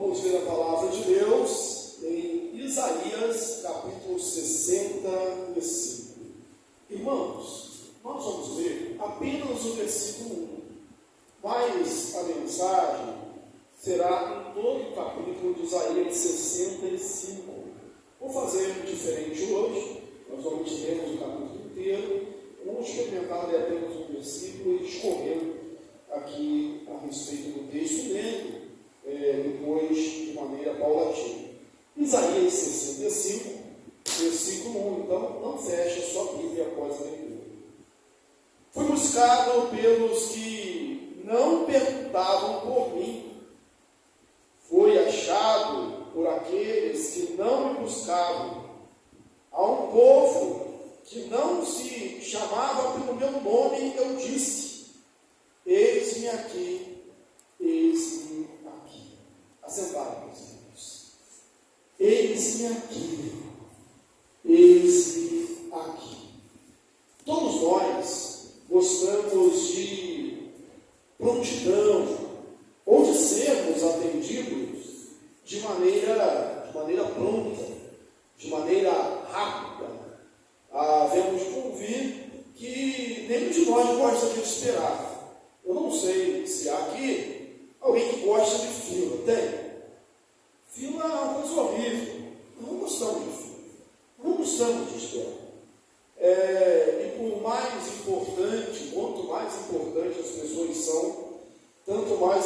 Vamos ver a palavra de Deus em Isaías, capítulo 65. Irmãos, nós vamos ler apenas o versículo 1, mas a mensagem será em todo o capítulo de Isaías 65. Vou fazer diferente hoje, nós vamos ler o capítulo inteiro, vamos experimentar ler apenas um versículo e escorrer aqui a respeito do texto, lendo depois de maneira paulatina. Isaías 65, versículo 1. Então, não feche a sua Bíblia após a leitura. Fui buscado pelos que não perguntavam por mim. Fui achado por aqueles que não me buscavam. A um povo que não se chamava pelo meu nome, eu disse: eis-me aqui, eis-me aqui. Assentaram, meus irmãos. Eis-me aqui, eis-me aqui. Todos nós gostamos de prontidão, ou de sermos atendidos de maneira pronta, de maneira rápida. Havemos de ouvir que nenhum de nós gosta de esperar. Eu não sei se há aqui alguém que gosta de fila. Tem? Fila é uma coisa horrível. Não gostamos de fila. Não gostamos de esperar. E por mais importante, quanto mais importante as pessoas são, tanto mais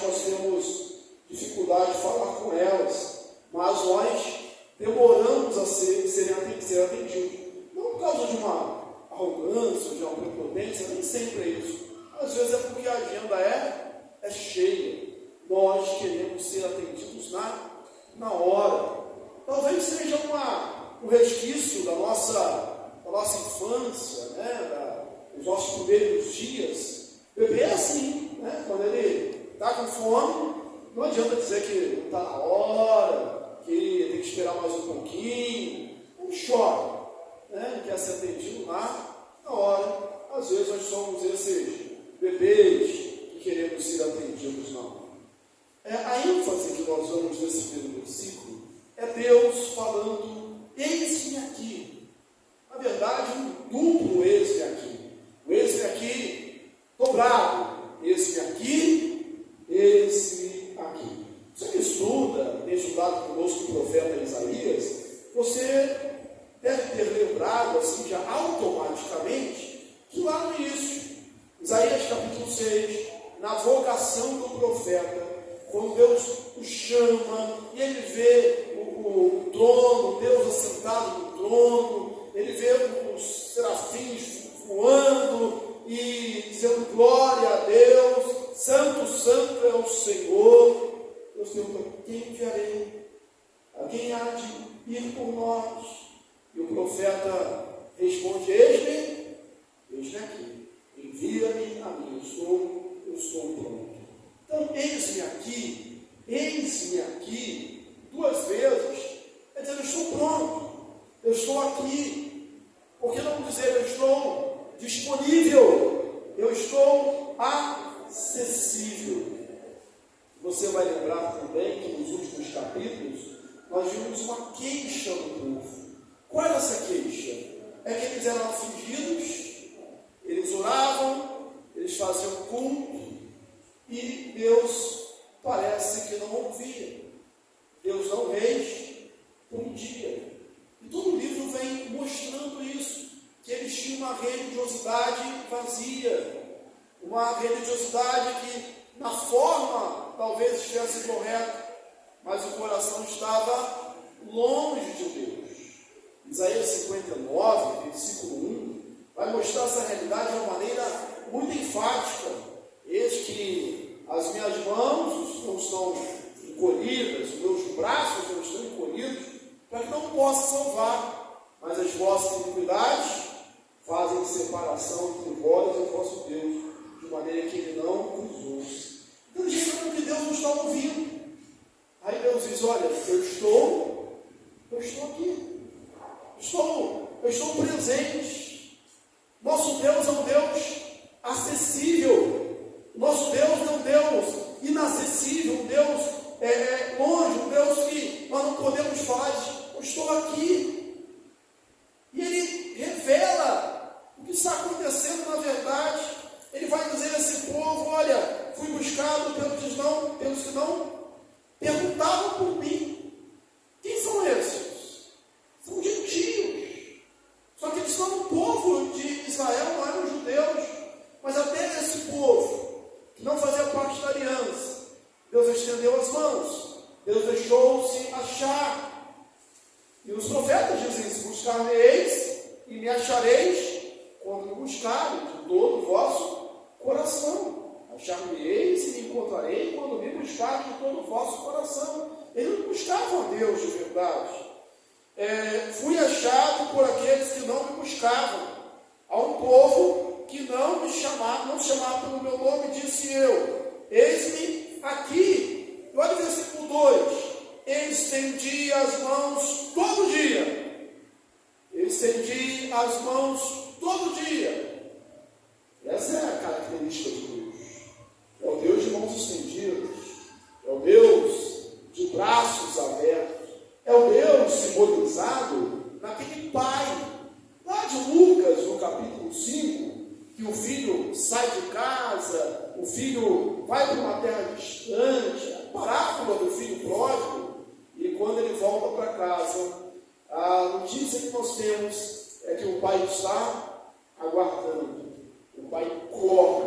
nós temos dificuldade de falar com elas. Mas nós demoramos a ser atendidos. Não por causa de uma arrogância, de uma prepotência, nem sempre é isso. Às vezes é porque a agenda é cheia. Nós queremos ser atendidos na hora. Talvez seja um resquício da nossa infância, dos nossos primeiros dias. O bebê é assim, quando ele está com fome, não adianta dizer que não está na hora, que tem que esperar mais um pouquinho. Não chora, não quer ser atendido na hora. Às vezes nós somos esses bebês que queremos ser atendidos na hora. A ênfase que nós vamos nesse primeiro versículo é Deus falando: eis-me aqui. Na verdade, um duplo eis-me aqui. O eis-me aqui dobrado. Eis-me aqui, eis-me aqui. Você que estuda, tem estudado conosco o profeta Isaías, você deve ter lembrado assim já automaticamente que lá no início, Isaías capítulo 6, na vocação do profeta, quando Deus o chama e ele vê o trono, Deus assentado no trono, ele vê os serafins voando e dizendo glória a Deus, santo, santo é o Senhor. Deus pergunta: quem enviarei? Quem há de ir por nós? E o profeta responde: eis-me aqui, envia-me a mim, eu estou pronto. Então, eis-me aqui, duas vezes, quer dizer, eu estou pronto, eu estou aqui. Por que não dizer eu estou disponível, eu estou acessível? Você vai lembrar também que nos últimos capítulos nós vimos uma queixa do povo. Qual era essa queixa? É que eles eram afligidos, eles oravam, eles faziam culto, e Deus parece que não ouvia. Deus não respondia. E todo o livro vem mostrando isso, que eles tinham uma religiosidade vazia, uma religiosidade que na forma talvez estivesse correta, mas o coração estava longe de Deus. Isaías 59, versículo 1, vai mostrar essa realidade de uma maneira muito enfática. Eis que as minhas mãos não estão encolhidas, os meus braços não estão encolhidos, para que não possa salvar, mas as vossas iniquidades fazem separação entre vós e o vosso Deus, de maneira que ele não vos ouça. Então eles dizem que Deus não está ouvindo. Aí Deus diz: olha, eu estou aqui, eu estou presente. Nosso Deus é um Deus acessível. Nosso Deus é um Deus inacessível, um Deus longe, um Deus que nós não podemos falar, eu estou aqui. E ele revela o que está acontecendo na verdade. Ele vai dizer a esse povo: olha, fui buscado pelos que não perguntavam por mim. Quem são esses? São gentios. Só que eles são um povo de Israel, não eram judeus. Mas até esse povo, que não fazia parte da aliança, Deus estendeu as mãos. Deus deixou-se achar. E os profetas dizem isso: buscar-me-eis e me achareis quando me buscarem de todo o vosso coração. Achar-me-eis e me encontrarei quando me buscarem de todo o vosso coração. Eles não buscavam a Deus de verdade. Fui achado por aqueles que não me buscavam. A um povo que não me chamava, não chamava pelo meu nome, disse eu: eis-me aqui. E olha o versículo 2: eu estendi as mãos todo dia. Eu estendi as mãos todo dia. Essa é a característica de Deus. É o Deus de mãos estendidas. É o Deus de braços abertos. É o Deus simbolizado naquele pai, lá de Lucas, no capítulo 5, que o filho sai de casa, o filho vai para uma terra distante, a parábola do filho pródigo, e quando ele volta para casa, a notícia que nós temos é que o pai está aguardando. O pai corre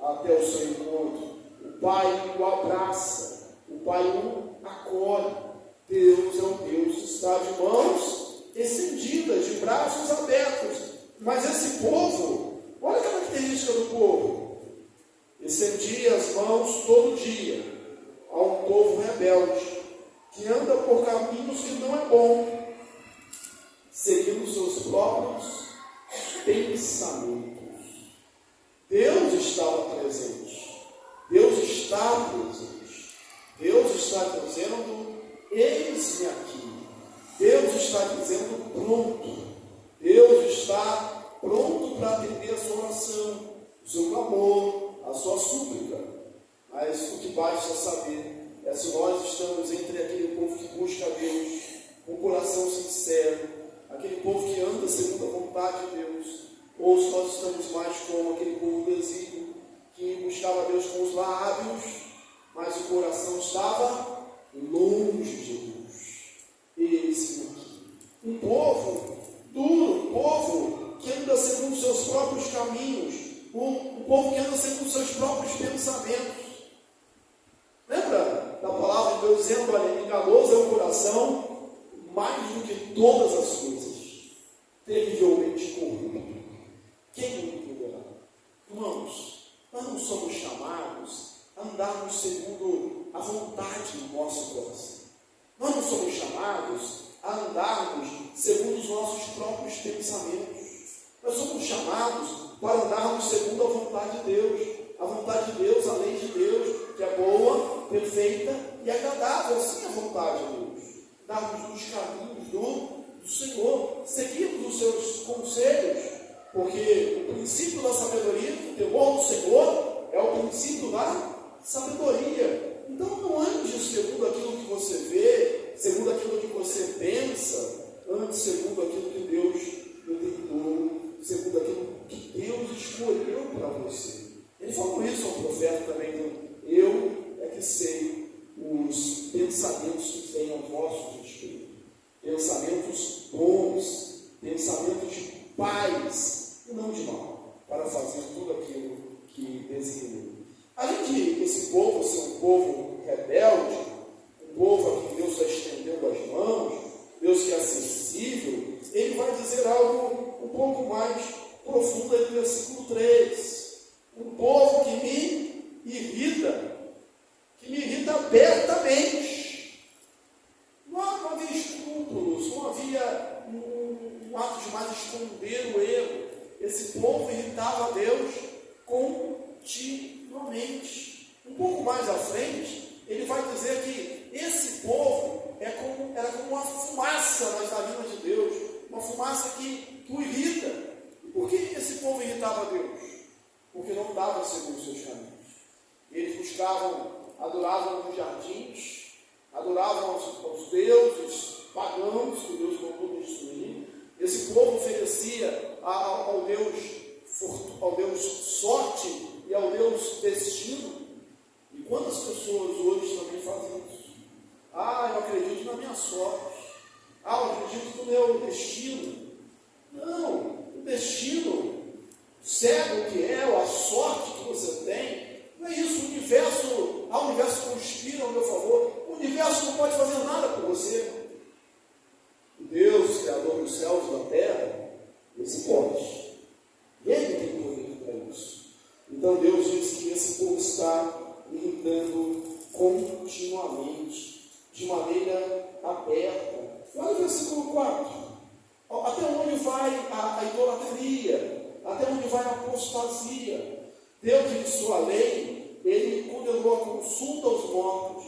até o seu encontro, o pai o abraça, o pai o acolhe. Deus é um Deus que está de mãos estendidas, de braços abertos. Mas esse povo, olha a característica do povo: estendia as mãos todo dia a um povo rebelde, que anda por caminhos que não é bom, seguindo seus próprios pensamentos. Deus estava presente. Deus está presente. Deus está dizendo: eis-me aqui. Deus está dizendo: pronto. Deus está pronto para atender a sua oração, o seu clamor, a sua súplica. Mas o que basta saber é se nós estamos entre aquele povo que busca a Deus com o coração sincero, aquele povo que anda segundo a vontade de Deus, ou se nós estamos mais como aquele povo do exílio que buscava a Deus com os lábios, mas o coração estava longe de Deus. Esse aqui, um povo duro, um povo que anda segundo os seus próprios caminhos, um povo que anda segundo os seus próprios pensamentos. Lembra da palavra de Deus dizendo: olha, enganoso é o coração mais do que todas as coisas, terrivelmente corrupto. Quem não entenderá? Irmãos, nós não somos chamados a andarmos segundo a vontade do nosso coração. Nós não somos chamados a andarmos segundo os nossos próprios pensamentos. Nós somos chamados para andarmos segundo a vontade de Deus. A vontade de Deus, a lei de Deus, que é boa, perfeita e agradável. Assim é a vontade de Deus. Darmos nos caminhos do Senhor, seguirmos os seus conselhos, porque o princípio da sabedoria, o temor do Senhor, é o princípio da sabedoria. Então não ande segundo aquilo que você vê, segundo aquilo que você pensa, ande segundo aquilo que Deus determinou, segundo aquilo que Deus escolheu para você. Ele falou isso ao profeta também: eu é que sei os pensamentos que têm ao vosso respeito, pensamentos bons, pensamentos de paz e não de mal, para fazer tudo aquilo que desejou. Além de esse povo ser um povo rebelde, um povo a quem Deus está estendendo as mãos, Deus que é acessível, ele vai dizer algo um pouco mais profundo no versículo 3. Um povo que me irrita abertamente. Não havia escrúpulos, não havia um ato de mais esconder o erro. Esse povo irritava a Deus continuamente. Um pouco mais à frente, ele vai dizer que esse povo era como uma fumaça nas narinas de Deus, uma fumaça que o irrita. E por que esse povo irritava a Deus? Porque não dava segundo os seus caminhos. Eles adoravam nos jardins, adoravam aos deuses pagãos que Deus mandou destruir. Esse povo oferecia ao Deus sorte e ao Deus destino. E quantas pessoas hoje também fazem isso? Eu acredito na minha sorte. Eu acredito no meu destino. Não, o destino, cego que é, ou a sorte que você tem, não é isso. O universo conspira ao meu favor. O universo não pode fazer nada por você. O Deus, Criador dos céus e da terra, esse pode. Ele tem poder para isso. Então Deus diz que esse povo está irritando continuamente, de maneira aberta. Olha o versículo 4. Até onde vai a idolatria? Até onde vai a apostasia? Deus, em sua lei, ele condenou a consulta aos mortos,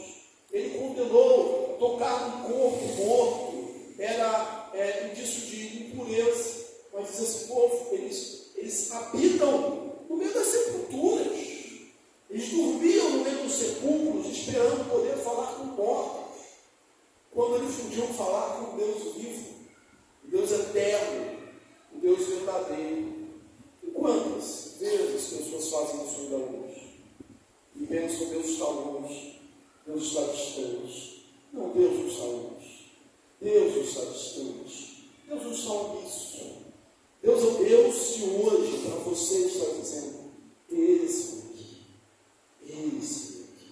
ele condenou tocar no corpo morto, era indício de impureza. Mas diz esse povo, eles habitam no meio das sepulturas, eles dormiam no meio dos sepulcros, esperando poder falar com mortos, quando eles podiam falar com o Deus vivo, o Deus eterno, o Deus verdadeiro. E quantas vezes as pessoas fazem isso ainda hoje? E pensam que Deus está longe, Deus está distante. Não, Deus não está longe, Deus não está distante, Deus não está omisso. Deus é o Deus que hoje, para você, está dizendo: esse aqui, esse aqui.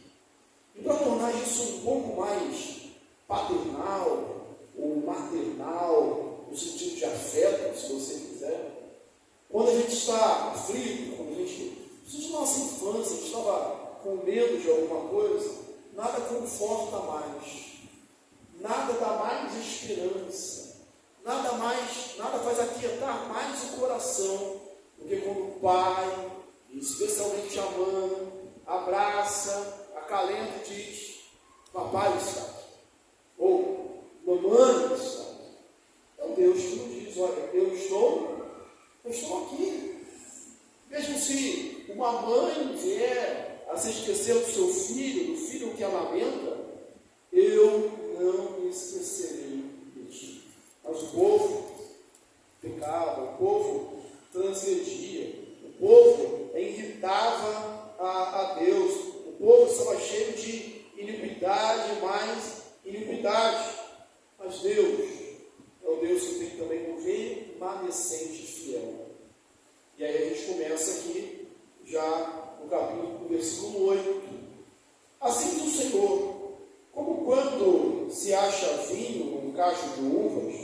E para tornar isso um pouco mais paternal ou maternal, no sentido de afeto, se você quiser, quando a gente está aflito, quando a gente, de nossa infância, a gente estava com medo de alguma coisa, nada conforta mais, nada dá mais esperança, nada faz aquietar mais o coração do que quando o pai, especialmente a mãe, abraça, acalenta e diz: papai está aqui, ou mamãe está aqui. É o Deus que nos diz: olha, eu estou aqui. Mesmo se uma mãe vier a se esquecer do seu filho, do filho que a lamenta, eu não me esquecerei de ti. Mas o povo pecava, o povo transgredia, o povo irritava a Deus, o povo estava cheio de iniquidade, mais iniquidade. Mas Deus é o Deus que tem também um remanescente fiel. E aí a gente começa aqui, já no capítulo, no versículo 8. Assim diz o Senhor: como quando se acha vinho num cacho de uvas,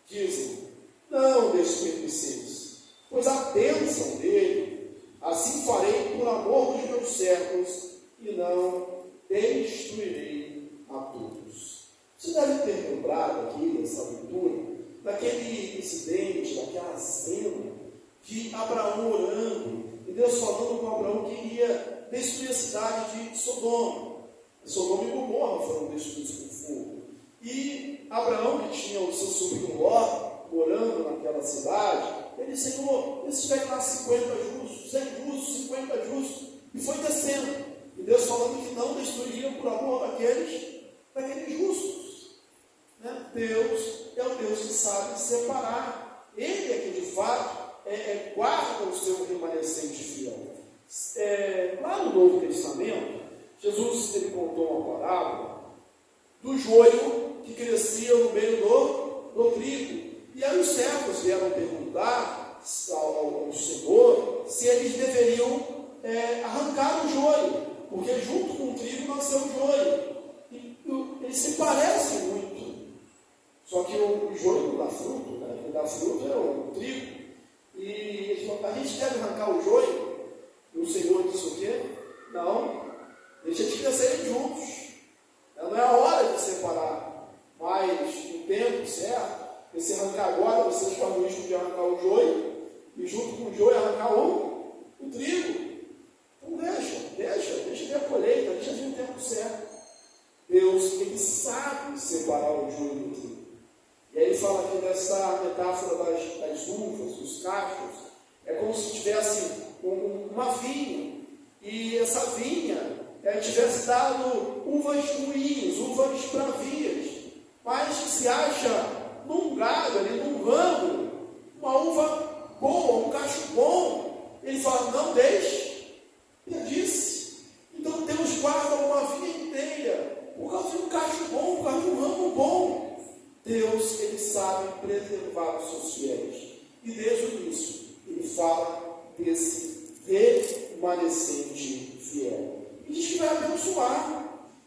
dizem: não desperdiceis, pois a bênção dele, assim farei por amor dos meus servos, e não destruirei a todos. Você deve ter lembrado aqui, nessa leitura, daquele incidente, daquela cena de Abraão orando, e Deus falando com Abraão que iria destruir a cidade de Sodoma. Sodoma e Gomorra foram destruídos com fogo. E Abraão, que tinha o seu sobrinho Ló morando naquela cidade, ele disse: Senhor, esses pegam lá 50 justos, 100 justos, 50 justos, e foi descendo. E Deus falando que não destruiria por amor daqueles justos. Né? Deus é o Deus que sabe separar. Ele é que de fato guarda o seu remanescente fiel. Lá no Novo Testamento, Jesus ele contou uma parábola do joio que crescia no meio do trigo. E aí os servos vieram perguntar ao Senhor se eles deveriam arrancar o joio, porque junto com o trigo nasceu o joio. E eles se parecem muito. Só que o joio não dá fruto, né? Quem dá fruto é o trigo. E eles falaram: a gente deve arrancar o joio? E o Senhor disse o quê? Não, deixa eles crescerem juntos. Não é a hora de separar, mas no tempo certo, porque se arrancar agora, vocês correm o risco de arrancar o joio, e junto com o joio arrancar o trigo. Então deixa ver a colheita, deixa ver o tempo certo. Deus, ele sabe separar o joio do trigo. E aí ele fala aqui dessa metáfora das uvas, dos cachos. É como se tivesse uma vinha, e essa vinha tivesse dado uvas ruins, uvas bravias, mas se acha num galho, ali num ramo, uma uva boa, um cacho bom. Ele fala, não deixe, eu disse. Então Deus guarda uma vida inteira, por causa de um cacho bom, por causa de um ramo bom. Deus, Ele sabe preservar os seus fiéis. E desde o início, Ele fala desse remanescente fiel. E diz que vai abençoar.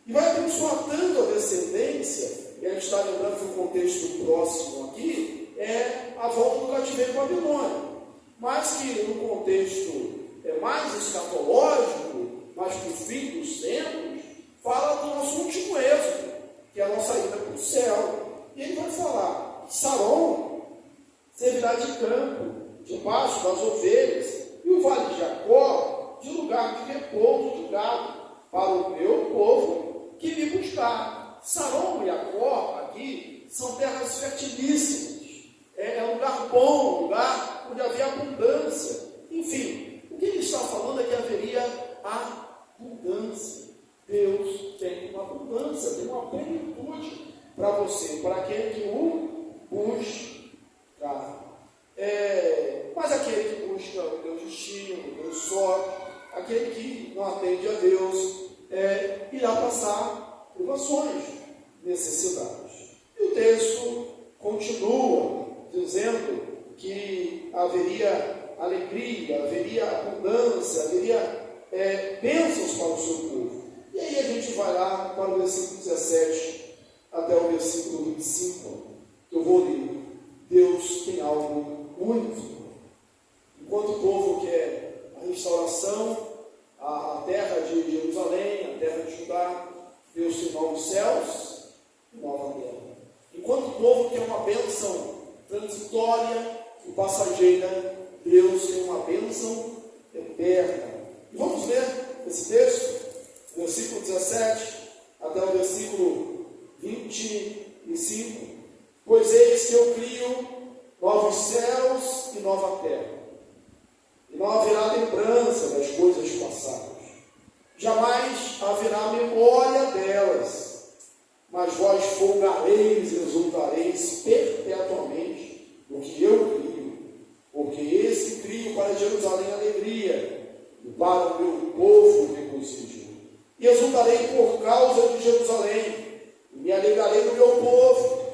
E vai abençoar tanto a descendência, e a gente está lembrando que o contexto próximo aqui é a volta do cativeiro babilônico. Mas que no contexto mais escatológico, mais para o fim dos tempos, fala do nosso último êxodo, que é a nossa ida para o céu. E ele vai falar, Saron servirá de campo, debaixo das ovelhas, e o vale de Jacó de lugar de repouso de gado, para o meu povo que me buscar. Saron e Jacó aqui são terras fertilíssimas, é lugar bom, lugar onde havia abundância. Enfim, o que ele está falando é que haveria abundância. Deus tem uma abundância, tem uma plenitude para você, para aquele que o busca. Mas aquele que busca o Deus destino, o Deus só, aquele que não atende a Deus, irá passar provações, necessidades. E o texto continua dizendo que haveria alegria, haveria abundância, haveria bênçãos para o seu povo. E aí a gente vai lá para o versículo 17 até o versículo 25, que eu vou ler. Deus tem algo único. Enquanto o povo quer a restauração, a terra de Jerusalém, a terra de Judá, Deus tem novos céus e nova terra. Enquanto o povo quer uma bênção transitória e passageira, Deus tem uma bênção eterna. E vamos ler esse texto, versículo 17 até o versículo 25. Pois eis que eu crio novos céus e nova terra, e não haverá lembrança das coisas passadas, jamais haverá memória delas, mas vós folgareis e exultareis perpetuamente no que eu crio, porque esse crio para Jerusalém alegria, e para o meu povo regozijo. E exultarei por causa de Jerusalém, e me alegrarei no meu povo,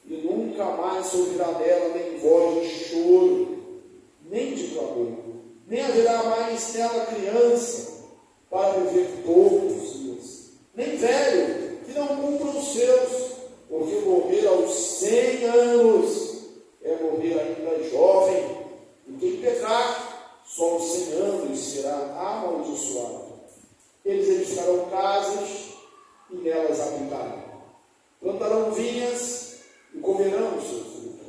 e nunca mais se ouvirá dela nem voz de choro, nem de clamor, nem haverá mais nela criança para viver todos os dias, nem velho que não cumpra os seus, porque morrer aos 100 anos é morrer ainda jovem, e quem pecar só aos 100 anos será amaldiçoado. Eles edificarão casas e nelas habitarão, plantarão vinhas e comerão o seu fruto.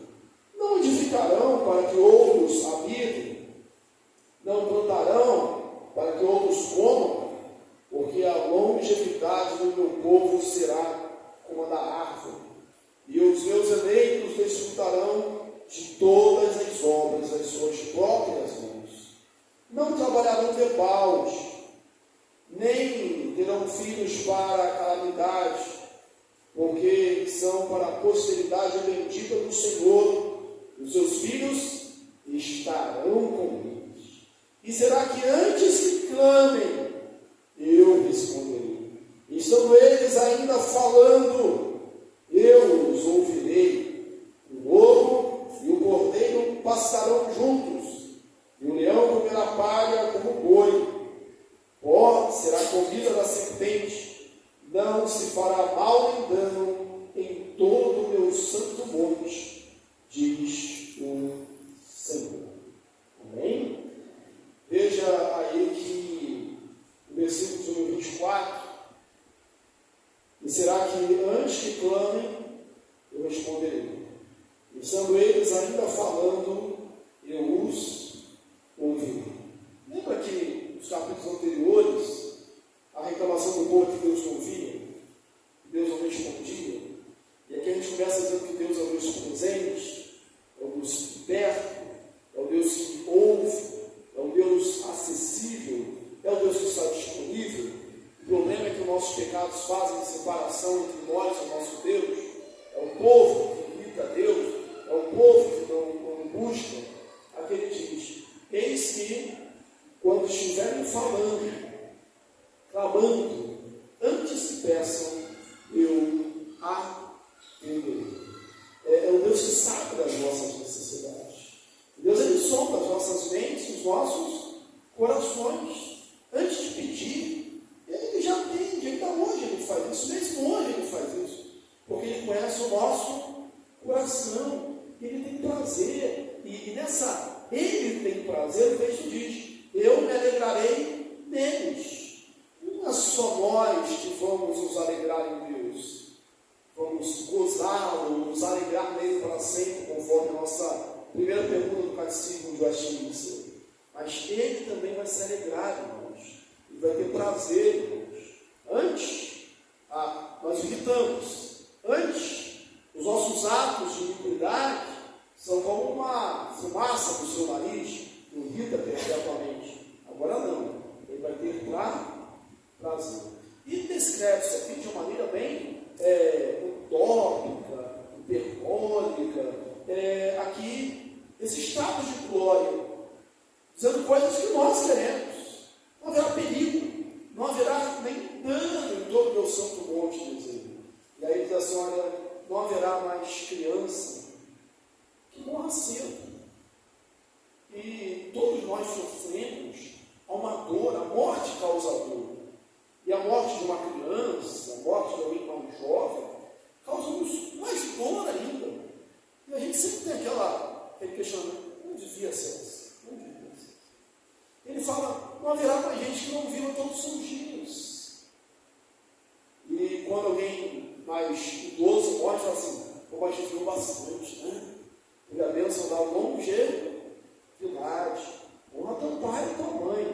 Não edificarão para que outros habitem, não plantarão para que outros comam, porque a longevidade do meu povo será como a da árvore, e os meus eleitos desfrutarão de todas as obras das suas próprias mãos. Não trabalharão de balde, nem terão filhos para a calamidade, porque são para a posteridade bendita do Senhor. Os seus filhos estarão com eles. E será que antes que clamem, eu responderei? Estando eles ainda falando, eu os ouvirei. O lobo e o cordeiro pastarão juntos, e o leão comerá palha como boi. Ó, será comida da serpente, não se fará mal nem dano em todo o meu santo monte, diz o Senhor. Amém? Veja aí que o versículo número 24, e será que antes que clamem, eu responderei. E estando eles ainda falando, eu os ouvirei. Lembra que nos capítulos anteriores, a reclamação do povo que Deus não ouvia, Deus não respondia, e aqui a gente começa dizendo que Deus é o Deus presente, é o Deus perto, é o Deus que ouve, é o Deus acessível, é o Deus que está disponível. O problema é que os nossos pecados fazem fazem separação entre nós e o nosso Deus, é o povo que imita Deus, é o povo que não busca. Aqui ele diz: eis que, quando estiverem falando, clamando, antes que peçam, eu atenderei. É o Deus que sabe das nossas necessidades. Deus, ele sonda as nossas mentes, os nossos corações. Antes de pedir, ele já atende. Ainda hoje ele faz isso, mesmo hoje ele faz isso, porque ele conhece o nosso coração. Ele tem prazer, e nessa ele tem prazer, o texto diz: eu me alegrarei neles. Não é só nós que vamos nos alegrar em Deus, vamos gozá-lo, nos alegrar nele para sempre, conforme a nossa primeira pergunta do Catecismo de Westminster. Mas ele também vai se alegrar em nós, e vai ter prazer em nós. Antes, nós irritamos. Antes, os nossos atos de iniquidade são como uma fumaça do seu nariz, que irrita perpetuamente. Agora não, ele vai ter prazer. E descreve isso aqui de uma maneira bem utópica, hiperbólica, aqui, esse estado de glória, dizendo coisas que nós queremos. Não haverá perigo, não haverá nem dano em todo o meu santo monte, diz ele. E aí diz assim: olha, não haverá mais criança que morra cedo. E todos nós sofremos a uma dor, a morte causa dor. E a morte de uma criança, a morte de alguém mais jovem, causa-nos mais dor ainda. E a gente sempre tem aquele questionamento: não devia ser assim, não devia ser. Ele fala: não haverá mais gente que não viva todos os seus dias. E quando alguém mais idoso morre, fala assim: pô, mas viveu bastante, né? Ele a bênção da longevidade. Honra teu pai e tua mãe,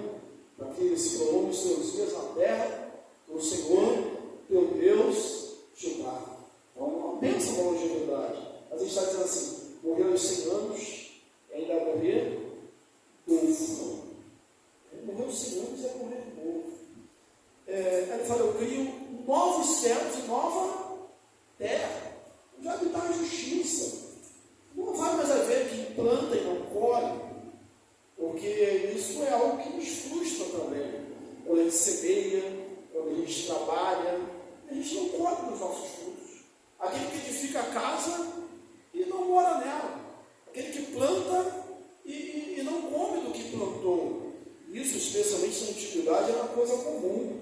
para que eles se prolonguem os seus dias na terra, o Senhor, teu Deus, te dá. Então, uma bênção da longevidade. Mas a gente está dizendo assim: morreu aos 100 anos, e ainda vai morrer novo. Morreu aos 100 anos e vai morrer novo. Ele fala: eu crio novos céus e nova terra, onde vai habitar a justiça. Não vai mais haver quem planta e não colhe, porque isso é algo que nos frustra também. Quando a gente semeia, quando a gente trabalha, a gente não colhe nos nossos frutos. Aquele que edifica a casa e não mora nela. Aquele que planta e não come do que plantou. Isso, especialmente na antiguidade, era uma coisa comum.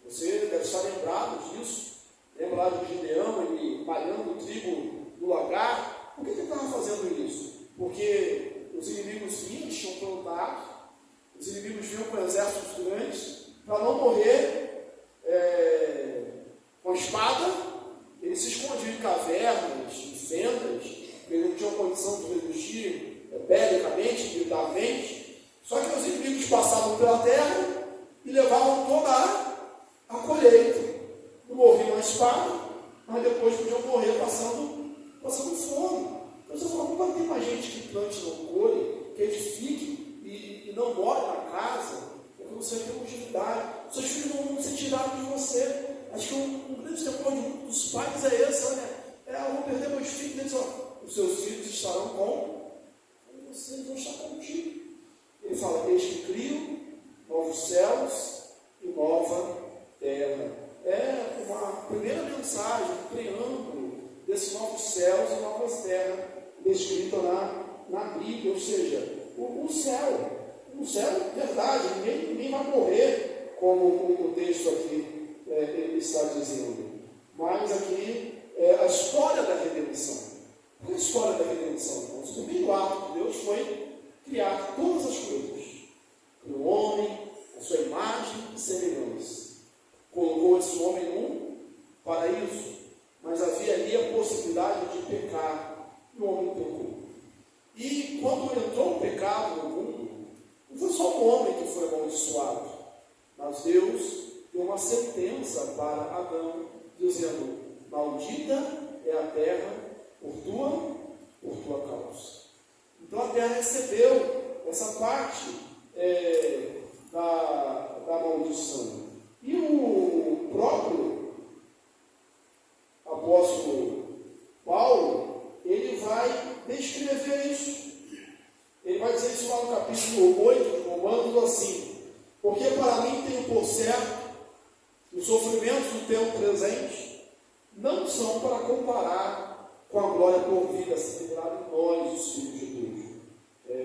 Você deve estar lembrado disso. Lembra lá de Gideão, ele malhando o trigo no lagar? Por que ele estava fazendo isso? Porque os inimigos vinham, eles tinham plantado, os inimigos vinham com exércitos grandes, para não morrer com a espada. Eles se escondiam em cavernas, em fendas, eles não tinham condição de resistir belicamente, militarmente. Só que os inimigos passavam pela terra e levavam toda a colheita. Não morriam na espada, mas depois podiam morrer passando fome. Então você fala: não vai ter mais gente que plante e não colhe, que edifique e não more na casa, porque você tem longevidade. Seus filhos não vão ser tirados de você. Acho que um grande temor dos pais é esse: olha, eu vou perder meus filhos. Eles, os seus filhos estarão com vocês, vão estar contigo. Ele fala: eis que crio novos céus e nova terra. É uma primeira mensagem, um preâmbulo desses novos céus e novas terras descrita na Bíblia. Ou seja, o céu, verdade, ninguém vai morrer, como o texto aqui ele está dizendo. Mas aqui é a história da redenção. Qual é a história da redenção? O primeiro ato de Deus foi criar todas as coisas. O homem, a sua imagem e semelhança. Colocou esse homem num paraíso, mas havia ali a possibilidade de pecar, e o homem pecou. E quando entrou o pecado no mundo, não foi só o homem que foi amaldiçoado, mas Deus deu uma sentença para Adão, dizendo: maldita é a terra por tua causa. Então a terra recebeu essa parte da maldição. E o próprio no capítulo 8 de Romanos assim: porque para mim tenho por certo os sofrimentos do tempo presente não são para comparar com a glória por vir a ser revelada em nós, os filhos de Deus.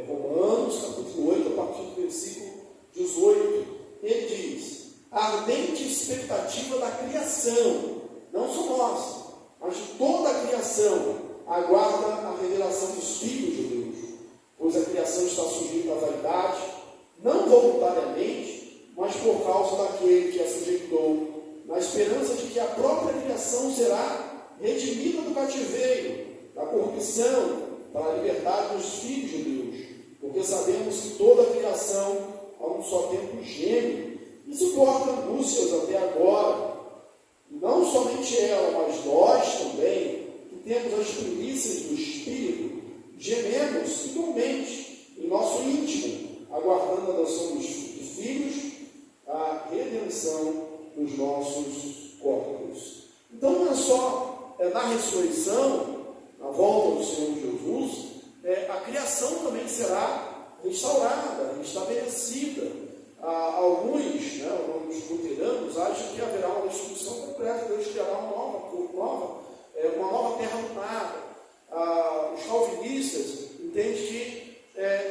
Romanos, capítulo 8, a partir do versículo 18, ele diz: a ardente expectativa da criação, não só nossa, mas de toda a criação, aguarda a revelação dos filhos de Deus, pois a criação está sujeita à vaidade, não voluntariamente, mas por causa daquele que a sujeitou, na esperança de que a própria criação será redimida do cativeiro, da corrupção, para a liberdade dos filhos de Deus, porque sabemos que toda a criação, a um só tempo, geme e suporta angústias até agora. E não somente ela, mas nós também, que temos as primícias do Espírito, gememos igualmente em nosso íntimo, aguardando a adoção dos filhos, a redenção dos nossos corpos. Então não é só na ressurreição, na volta do Senhor Jesus, a criação também será restaurada, restabelecida. Alguns luteranos acham que haverá uma destruição completa, Deus criará uma nova terra do nada. Os calvinistas entendem que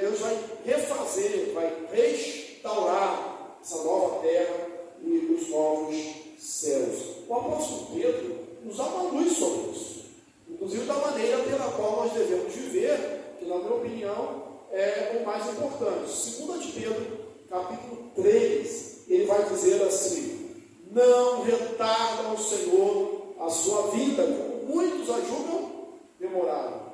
Deus vai refazer, vai restaurar essa nova terra e os novos céus. O apóstolo Pedro nos dá uma luz sobre isso, inclusive da maneira pela qual nós devemos viver, que na minha opinião é o mais importante. 2 de Pedro, capítulo 3, ele vai dizer assim: não retarda o Senhor a sua vida, como muitos a julgam demorada.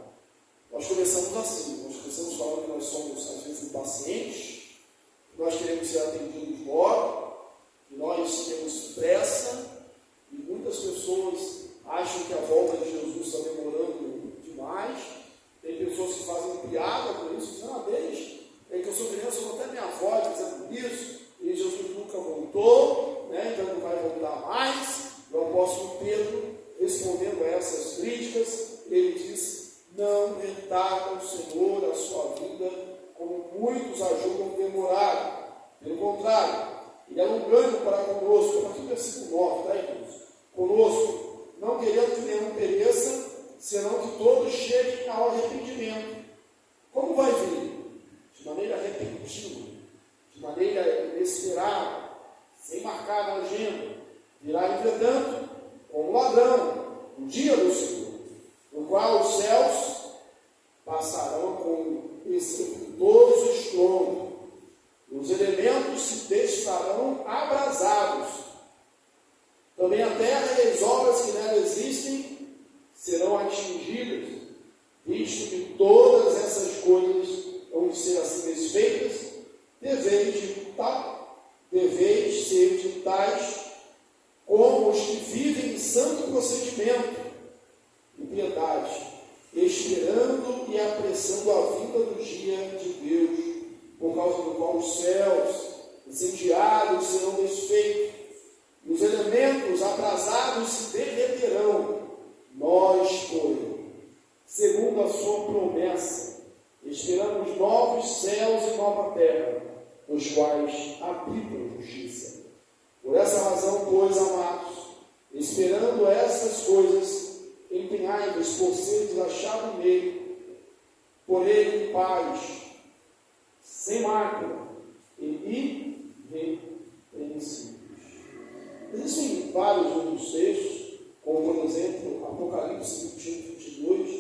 Nós começamos assim, nós começamos falando que nós somos às vezes impacientes, que nós queremos ser atendidos logo, que nós temos pressa, e muitas pessoas acham que a volta de Jesus está demorando demais. Tem pessoas que fazem piada com isso, dizem: desde que eu sou criança, eu até minha avó dizendo isso, e Jesus nunca voltou, então não vai voltar mais. O apóstolo Pedro, respondendo a essas críticas, ele diz: não retarda o Senhor a sua vida, como muitos a julgam demorado. Pelo contrário, ele é longânimo para conosco. A partir do versículo 9, irmãos? Conosco, não querendo que nenhum pereça, senão que todos cheguem ao arrependimento. Como vai vir? De maneira repentina, de maneira inesperada, sem marcar na agenda. Virá, entretanto, como ladrão, o dia do Senhor, no qual os céus passarão com estrepitoso estrondo, os elementos se desfarão abrasados, também a terra e as obras que nela existem serão atingidas, visto que todas essas coisas vão ser assim desfeitas, deveis ser de tais como os que vivem em santo procedimento e piedade, esperando e apressando a vinda do dia de Deus, por causa do qual os céus incendiados serão desfeitos, e os elementos abrasados se derreterão. Nós, porém, segundo a sua promessa, esperamos novos céus e nova terra, nos quais habita a justiça. Por essa razão, pois, amados, esperando essas coisas, empenhai-vos por seres achados nele, por ele em paz, sem mácula e irrepreensíveis. Existem vários outros textos, como por exemplo Apocalipse 21, 22,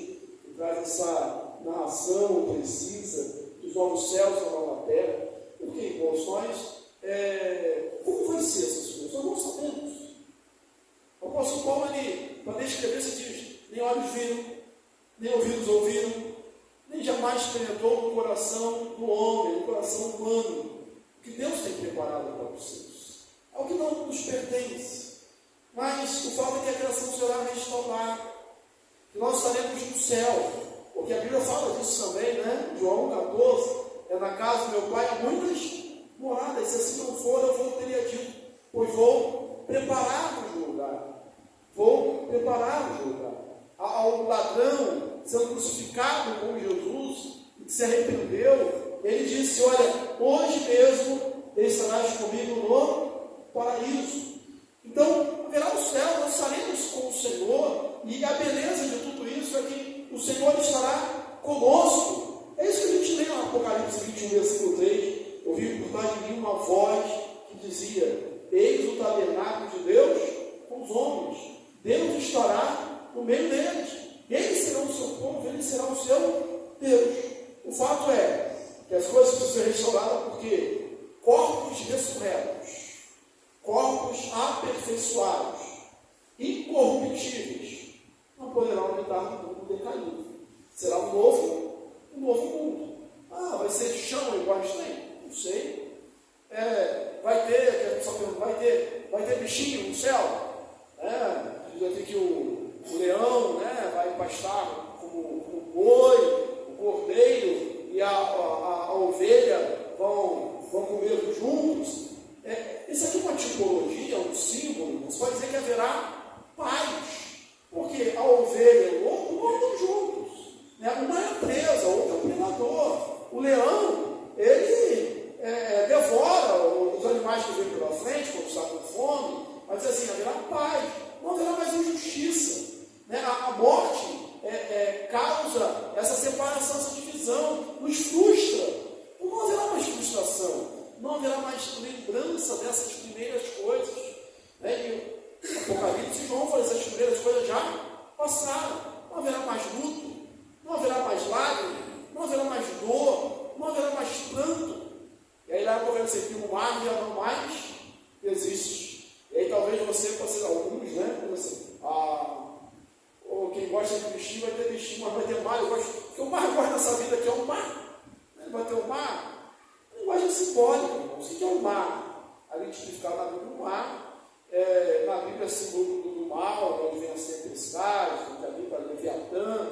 que traz essa narração precisa dos novos céus e da nova terra. Porque, irmãos, como vai ser essas coisas? Nós não sabemos. O apóstolo Paulo, para descrever, se diz: nem olhos viram, nem ouvidos ouviram, nem jamais penetrou no coração do homem, no coração humano, o que Deus tem preparado para os seus. É o que não nos pertence. Mas o fato é que a criação será restaurada, que nós estaremos no céu, porque a Bíblia fala disso também, João 14, na casa do meu pai há muitas moradas, se assim não for, eu teria dito, pois vou preparar-vos lugar. Vou preparar-vos lugar. Ao ladrão sendo crucificado com Jesus, que se arrependeu, ele disse, olha, hoje mesmo estarás comigo no paraíso. Então, haverá o céu, nós estaremos com o Senhor, e a beleza de tudo isso é que o Senhor estará conosco. É isso que a gente lê no Apocalipse 21, versículo 3. Ouvi por trás de mim uma voz que dizia, eis o tabernáculo de Deus com os homens. Deus estará no meio deles. Eles serão o seu povo, ele será o seu Deus. O fato é que as coisas precisam ser restauradas porque corpos ressurretos, corpos aperfeiçoados, incorruptíveis, não poderão habitar no mundo decaído. Será um novo mundo. Ah, vai ser chão igual a gente tem? Não sei. Vai ter bichinho no céu? Vai ter que o leão, vai pastar como o boi, o cordeiro e a ovelha vão comer juntos. Isso aqui é uma tipologia, um símbolo. Você pode dizer que haverá paz, porque a ovelha e o lobo andam juntos. Uma é presa, a outra é o predador. O leão, ele devora os animais que vêm pela frente quando está com fome, mas assim, haverá paz, não haverá mais injustiça. A morte causa essa separação, essa divisão, nos frustra. Não haverá mais frustração, não haverá mais lembrança dessas primeiras coisas. E Apocalipse, João fala, essas primeiras coisas já passaram. Não haverá mais luto, não haverá mais lágrimas, não haverá mais dor, não haverá mais pranto. E aí lá no Apocalipse que o mar já não mais existe. E aí talvez vocês, alguns, ou quem gosta de bichinho vai ter bichinho, mas vai ter mar. O que eu mais gosto nessa vida aqui é o mar. Vai ter o mar. A linguagem simbólica, o que é o mar? A gente tipificado na Bíblia do mar. Na Bíblia é símbolo do mal, onde vem as tempestades, onde habita Leviatã.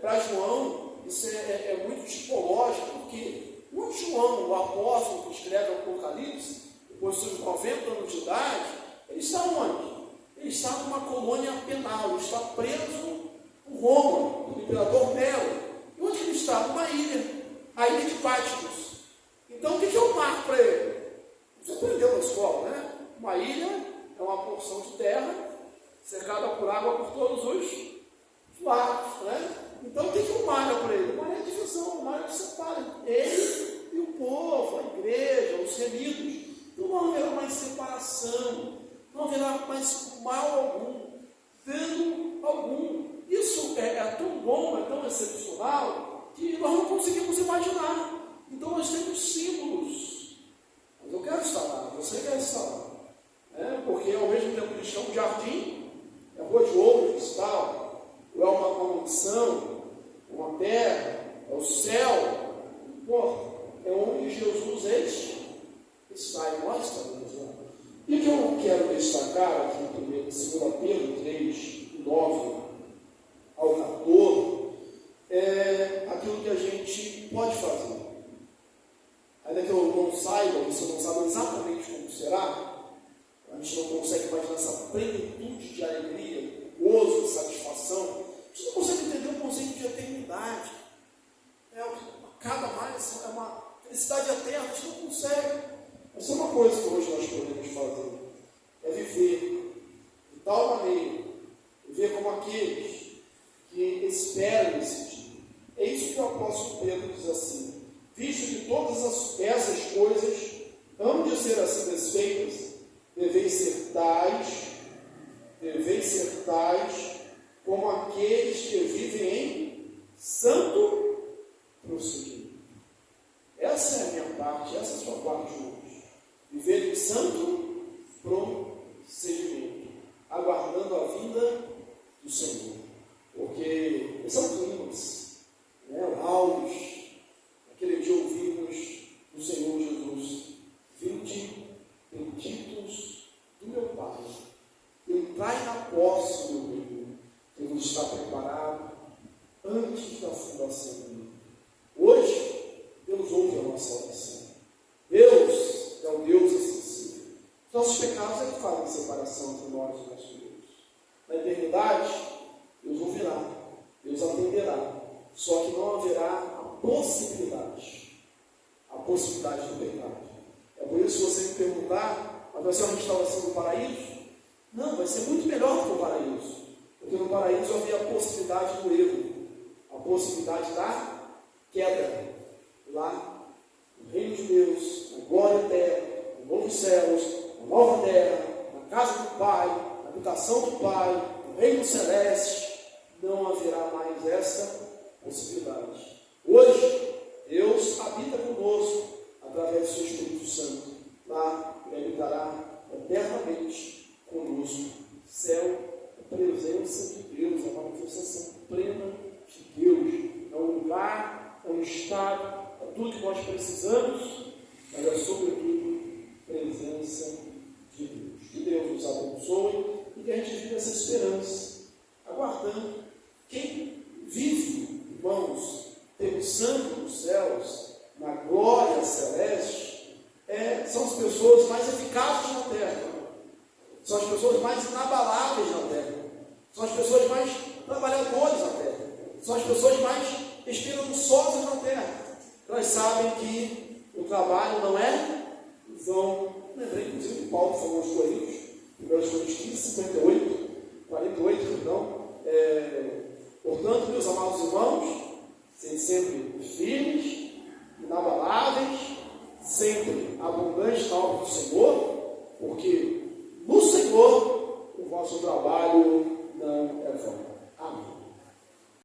Para João, isso é muito tipológico, porque o João, o apóstolo que escreve o Apocalipse, depois dos seus 90 anos de idade, ele está onde? Ele está numa colônia penal, ele está preso por Roma, do imperador Nero. E onde ele está? Numa ilha, a ilha de Patmos. Então, o que é o mar para ele? Você aprendeu na escola, né? Uma ilha é uma porção de terra cercada por água por todos os lados, né? Então, o que é o mar para ele? O mar é a divisão, o mar é o que separa ele e o povo, a igreja, os remidos. Então, não haverá mais separação, não haverá mais mal algum, dano algum. Isso é tão bom, é tão excepcional, que nós não conseguimos imaginar. Então, nós temos símbolos. Mas eu quero estar lá, você quer estar lá. Porque, ao mesmo tempo, eles chamam de jardim, é rua de ouro, de cristal, ou é uma mansão, uma terra, é o céu. É onde Jesus está, e nós estamos lá. E o que eu quero destacar aqui em 2 Pedro 3, 9 ao 14, é aquilo que a gente pode fazer. Ainda que eu não saiba, você não sabe exatamente como será, a gente não consegue imaginar essa plenitude de alegria, gozo, de satisfação, a gente não consegue entender o conceito de eternidade. Cada mais é uma felicidade eterna, a gente não consegue. Mas tem uma coisa que hoje nós podemos fazer, é viver de tal maneira, viver como aqueles que esperam esse dia. É isso que o apóstolo Pedro diz assim: visto que todas essas coisas hão de ser assim desfeitas, deveis ser tais como aqueles que vivem em santo procedimento. Essa é a minha parte, essa é a sua parte hoje. Viver em santo procedimento, aguardando a vinda do Senhor. Porque esse é o clímax, o auge, aquele dia ouvimos do Senhor Jesus: vinde, benditos do meu Pai, entrai na posse do meu reino, que vos está preparado antes da fundação do mundo. Hoje, Deus ouve a nossa oração. Deus é o Deus acessível. Nossos pecados é que fazem separação entre nós e nosso Deus. Na eternidade, Deus ouvirá, Deus atenderá. Só que não haverá a possibilidade possibilidade do pecado. É por isso que você me perguntar, mas vai ser uma restauração do paraíso? Não, vai ser muito melhor do que o paraíso. Porque no paraíso havia a possibilidade do erro, a possibilidade da queda. Lá, no reino de Deus, na glória eterna, nos novos céus, na nova terra, na casa do Pai, na habitação do Pai, no reino celeste, não haverá mais essa possibilidade. Hoje, Deus habita conosco através do seu Espírito Santo. Lá, Ele habitará eternamente conosco. Céu, a presença de Deus, a manifestação plena de Deus. É um lugar, é um estado, é tudo que nós precisamos, mas é sobretudo presença de Deus. Que Deus nos abençoe e que a gente viva essa esperança, aguardando. Quem vive, irmãos, pensando nos céus, na glória celeste, são as pessoas mais eficazes na terra, são as pessoas mais inabaláveis na terra, são as pessoas mais trabalhadoras na terra, são as pessoas mais esperançosas na terra. Elas sabem que o trabalho não é vão. Lembrei, inclusive, que Paulo falou aos Coríntios, em 1 Coríntios 15, 58, 48, perdão. Portanto, meus amados irmãos, sejam sempre firmes, inabaláveis, sempre abundantes na obra do Senhor, porque no Senhor o vosso trabalho não é vão. Amém.